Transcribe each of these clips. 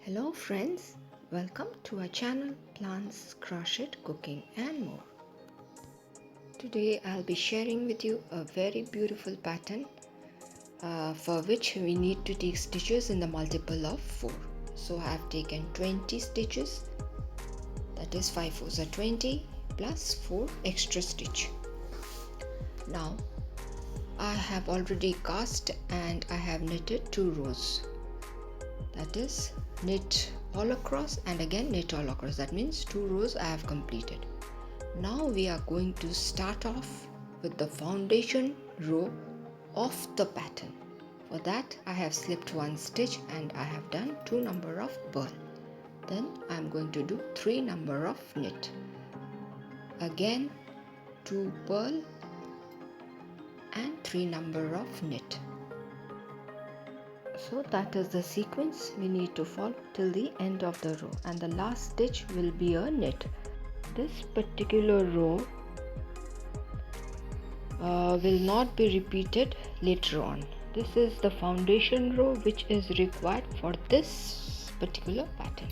Hello friends, welcome to our channel Plants, Crochet, Cooking and more. Today I'll be sharing with you a very beautiful pattern for which we need to take stitches in the multiple of 4. So I have taken 20 stitches, that is 5 4s are 20 plus 4 extra stitch. Now I have already cast and I have knitted 2 rows, that is knit all across and again knit all across. That means 2 rows I have completed. Now we are going to start off with the foundation row of the pattern. For that I have slipped 1 stitch and I have done 2 number of purl. Then I am going to do 3 number of knit. Again 2 purl and 3 number of knit. So that is the sequence we need to follow till the end of the row, and the last stitch will be a knit. This particular row will not be repeated later on. This is the foundation row which is required for this particular pattern.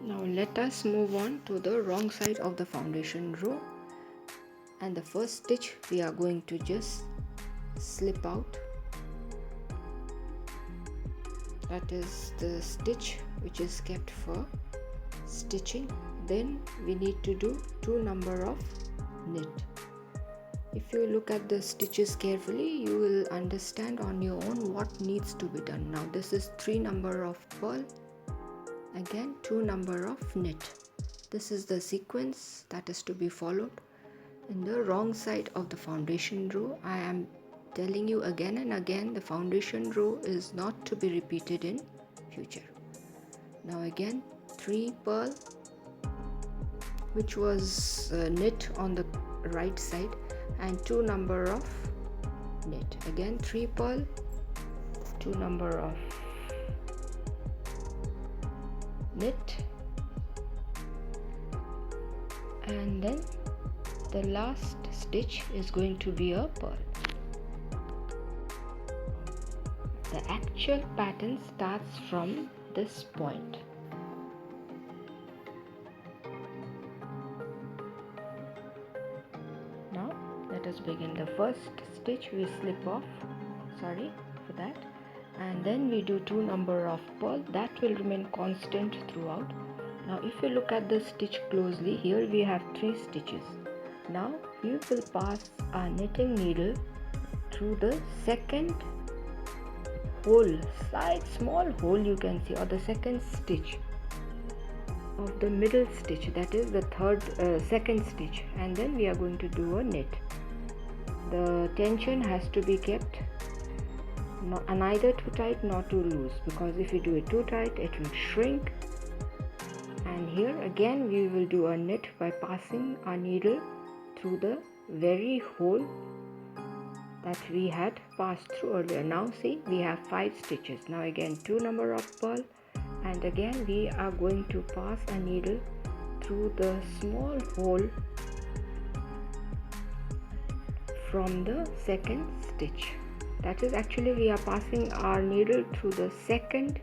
Now let us move on to the wrong side of the foundation row, and the first stitch we are going to just slip out. That is the stitch which is kept for stitching. Then we need to do 2 number of knit. If you look at the stitches carefully, you will understand on your own what needs to be done. Now this is 3 number of purl, again 2 number of knit. This is the sequence that is to be followed. In the wrong side of the foundation row, I am telling you again and again, the foundation row is not to be repeated in future. Now again 3 purl, which was knit on the right side, and 2 number of knit. Again 3 purl, 2 number of knit, and then the last stitch is going to be a purl. The actual pattern starts from this point. Now let us begin. The first stitch we slip off, sorry for that, and then we do 2 number of purl. That will remain constant throughout. Now if you look at the stitch closely, here we have 3 stitches. Now we will pass our knitting needle through the second hole, small hole you can see, or the second stitch of the middle stitch, that is the second stitch, and then we are going to do a knit. The tension has to be kept neither too tight nor too loose, because if you do it too tight it will shrink. And here again we will do a knit by passing our needle through the very hole that we had passed through earlier. Now see, we have 5 stitches. Now again 2 number of purl, and again we are going to pass a needle through the small hole from the second stitch. That is, actually we are passing our needle through the second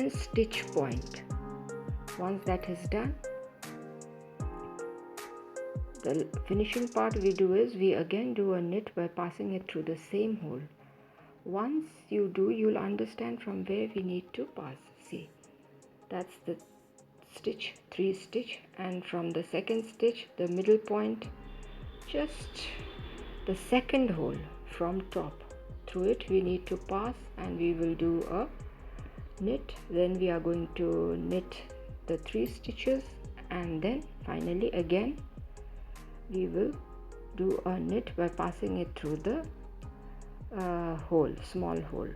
stitch point. Once that is done, the finishing part we do is we again do a knit by passing it through the same hole. Once you do, you'll understand from where we need to pass. See, that's the stitch, 3 stitch, and from the second stitch, the middle point, just the second hole from top, through it we need to pass, and we will do a knit. Then we are going to knit the 3 stitches, and then finally again we will do a knit by passing it through the small hole.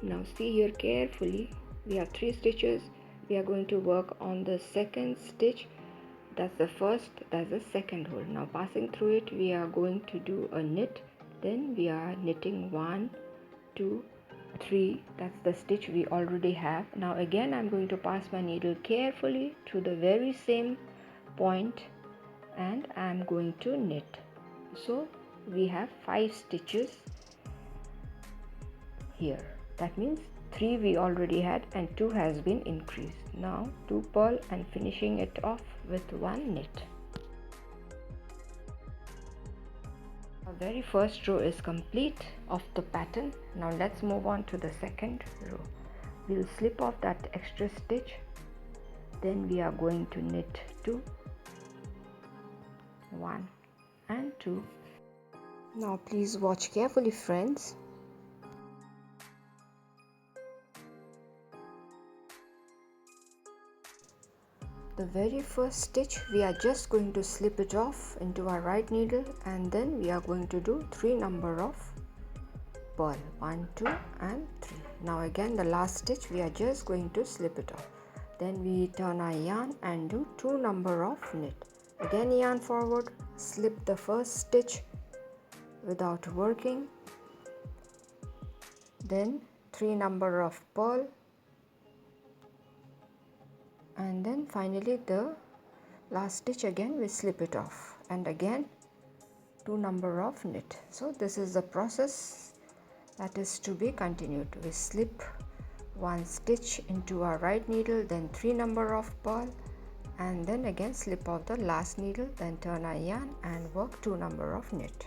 Now see here carefully, we have 3 stitches. We are going to work on the second stitch, that's the first, that's the second hole. Now passing through it we are going to do a knit. Then we are knitting 1 2 3, that's the stitch we already have. Now again I'm going to pass my needle carefully to the very same point and I'm going to knit. So we have 5 stitches here. That means 3 we already had and 2 has been increased. Now 2 purl and finishing it off with 1 knit. Our very first row is complete of the pattern. Now let's move on to the second row. We'll slip off that extra stitch, then we are going to knit 2, 1 and 2. Now please watch carefully, friends. The very first stitch we are just going to slip it off into our right needle and then we are going to do 3 number of purl, 1, 2 and 3. Now again the last stitch we are just going to slip it off. Then we turn our yarn and do 2 number of knit. Again yarn forward, slip the first stitch without working, then 3 number of purl, and then finally the last stitch again we slip it off and again 2 number of knit. So this is the process that is to be continued. We slip 1 stitch into our right needle, then 3 number of purl, and then again slip off the last needle, then turn our yarn and work 2 number of knit.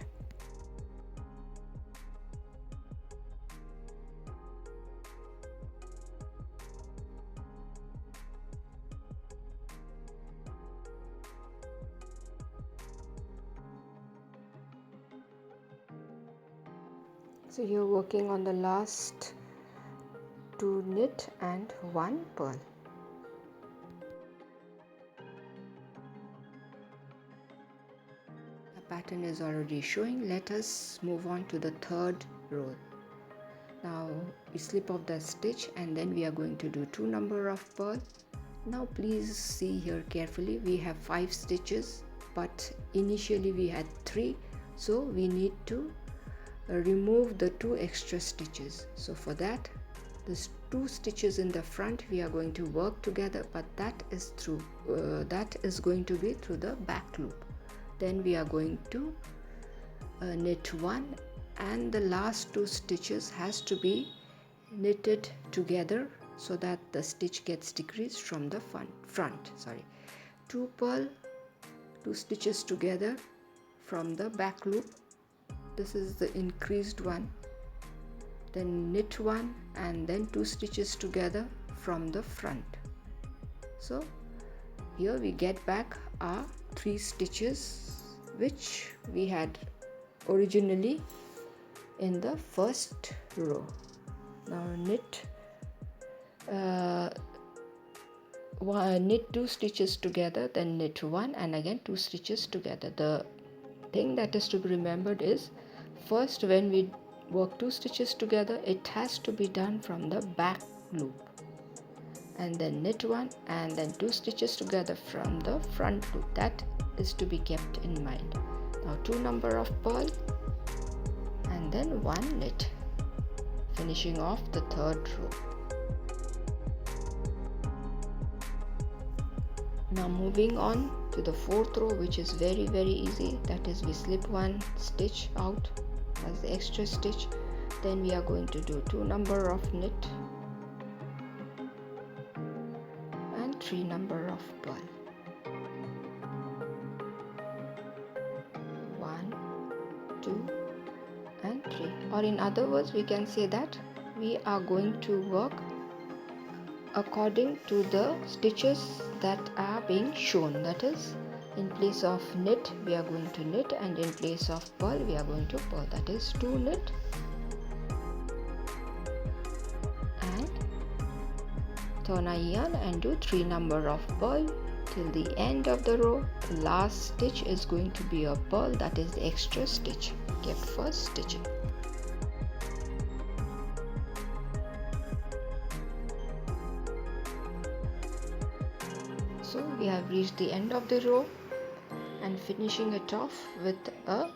So you're working on the last 2 knit and 1 purl. The pattern is already showing. Let us move on to the third row. Now we slip off the stitch and then we are going to do 2 number of purl. Now please see here carefully. We have 5 stitches, but initially we had 3, so we need to remove the 2 extra stitches. So for that, these 2 stitches in the front we are going to work together, but that is going to be through the back loop. Then we are going to knit 1 and the last 2 stitches has to be knitted together so that the stitch gets decreased from the front. 2 purl, 2 stitches together from the back loop. This is the increased one. Then knit 1 and then 2 stitches together from the front. So here we get back our 3 stitches which we had originally in the first row. Now knit 2 stitches together, then knit 1 and again 2 stitches together. The thing that is to be remembered is, first when we work 2 stitches together, it has to be done from the back loop, and then knit 1 and then 2 stitches together from the front loop. That is to be kept in mind. Now 2 number of purl and then 1 knit, finishing off the third row. Now moving on to the fourth row, which is very easy. That is, we slip 1 stitch out as the extra stitch, then we are going to do 2 number of knit and 3 number of purl. 1, 2 and 3, or in other words we can say that we are going to work according to the stitches that are being shown. That is, in place of knit we are going to knit, and in place of purl we are going to purl. That is 2 knit and turn our yarn and do 3 number of purl till the end of the row. The last stitch is going to be a purl, that is the extra stitch kept for stitching. So we have reached the end of the row and finishing it off with a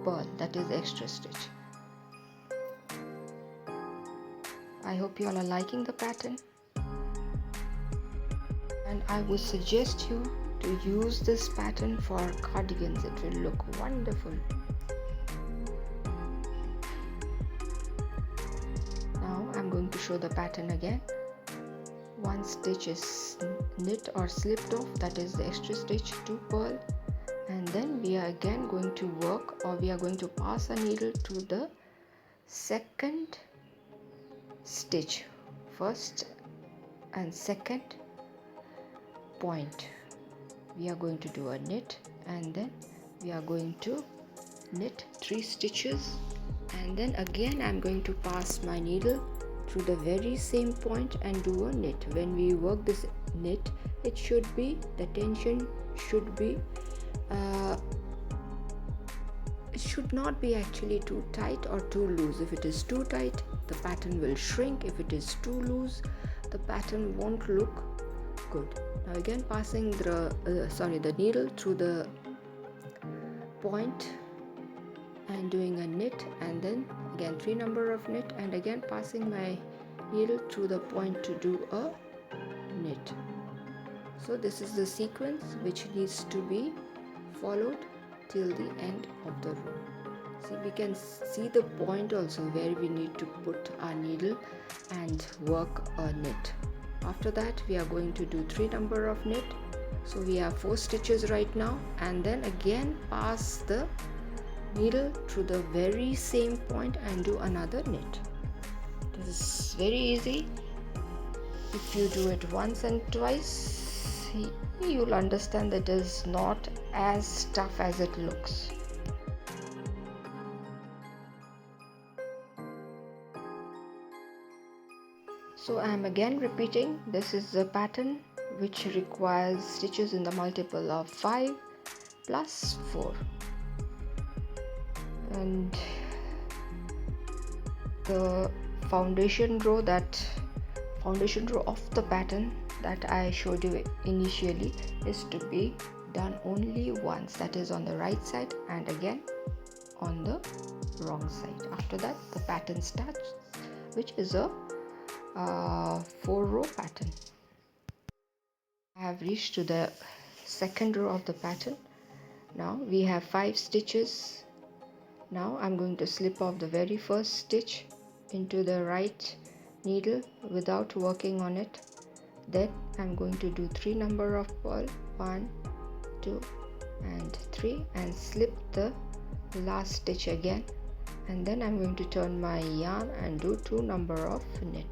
purl, that is the extra stitch. I hope you all are liking the pattern, and I would suggest you to use this pattern for cardigans. It will look wonderful. Now I'm going to show the pattern again. One stitch is knit or slipped off, that is the extra stitch, 2 purl, and then we are again going to work, or we are going to pass a needle to the second stitch, first and second point. We are going to do a knit, and then we are going to knit 3 stitches, and then again I'm going to pass my needle through the very same point and do a knit. When we work this knit, it should be, the tension should be it should not be actually too tight or too loose. If it is too tight, the pattern will shrink. If it is too loose, the pattern won't look good. Now again passing the needle through the point and doing a knit, and then again 3 number of knit, and again passing my needle through the point to do a knit. So this is the sequence which needs to be followed till the end of the row. See, we can see the point also where we need to put our needle and work a knit. After that we are going to do 3 number of knit, so we have 4 stitches right now, and then again pass the needle through the very same point and do another knit. This is very easy. If you do it once and twice, you'll understand that it is not as tough as it looks. So I am again repeating, this is the pattern which requires stitches in the multiple of 5 plus 4, and the foundation row of the pattern that I showed you initially is to be done only once, that is on the right side and again on the wrong side. After that the pattern starts, which is a 4-row pattern. I have reached to the second row of the pattern. Now we have 5 stitches. Now I'm going to slip off the very first stitch into the right needle without working on it. Then I'm going to do 3 number of purl, 1, 2 and 3, and slip the last stitch again, and then I'm going to turn my yarn and do 2 number of knit.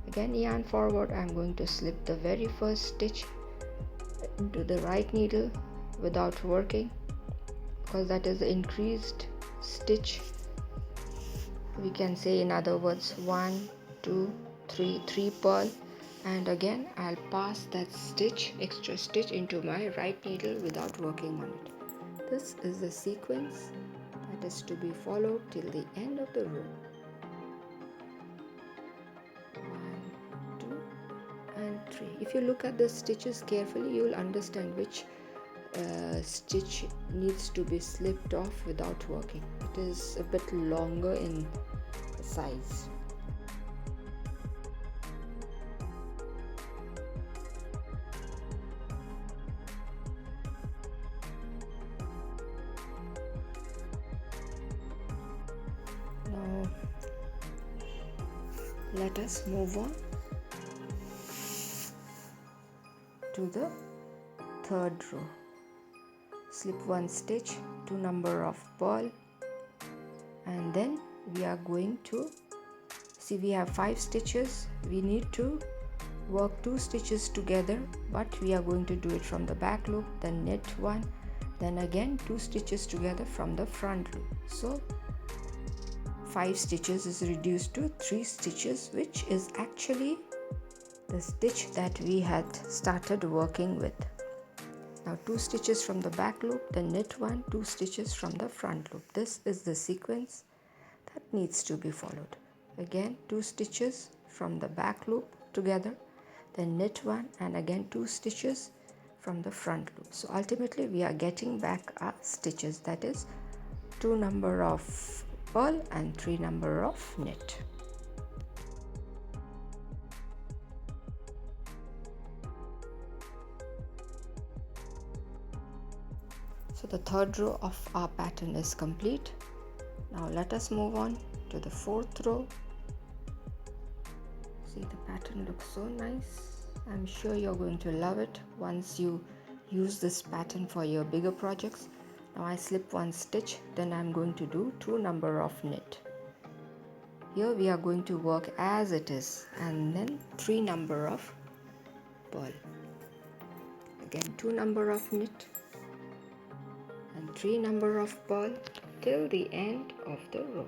Again yarn forward, I'm going to slip the very first stitch into the right needle without working, because that is the increased stitch. We can say, in other words, 1, 2, 3 purl, and again I'll pass that extra stitch into my right needle without working on it. This is the sequence that is to be followed till the end of the row. 1, 2 and 3. If you look at the stitches carefully, you will understand which stitch needs to be slipped off without working. It is a bit longer in size. Now let us move on to the third row. Slip 1 stitch, 2 number of purl, and then we are going to see, we have 5 stitches. We need to work 2 stitches together, but we are going to do it from the back loop, then knit 1, then again 2 stitches together from the front loop. So 5 stitches is reduced to 3 stitches, which is actually the stitch that we had started working with. Now 2 stitches from the back loop, then knit 1, 2 stitches from the front loop. This is the sequence that needs to be followed. Again 2 stitches from the back loop together, then knit 1, and again 2 stitches from the front loop. So ultimately we are getting back our stitches, that is 2 number of purl and 3 number of knit. So the third row of our pattern is complete. Now let us move on to the fourth row. See, the pattern looks so nice. I'm sure you're going to love it once you use this pattern for your bigger projects. Now I slip one stitch, then I'm going to do 2 number of knit. Here we are going to work as it is, and then 3 number of purl. Again 2 number of knit and 3 number of purl till the end of the row.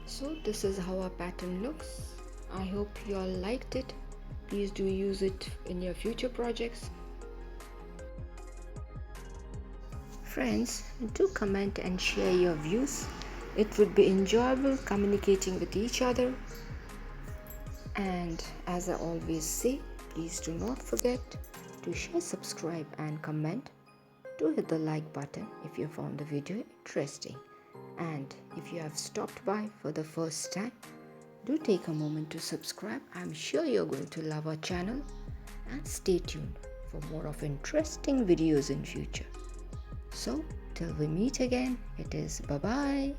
So this is how our pattern looks. I hope you all liked it. Please do use it in your future projects. Friends, do comment and share your views. It would be enjoyable communicating with each other. And as I always say, please do not forget to share, subscribe and comment. Do hit the like button if you found the video interesting. And if you have stopped by for the first time, do take a moment to subscribe. I'm sure you're going to love our channel, and stay tuned for more of interesting videos in future. So till we meet again, it is bye bye.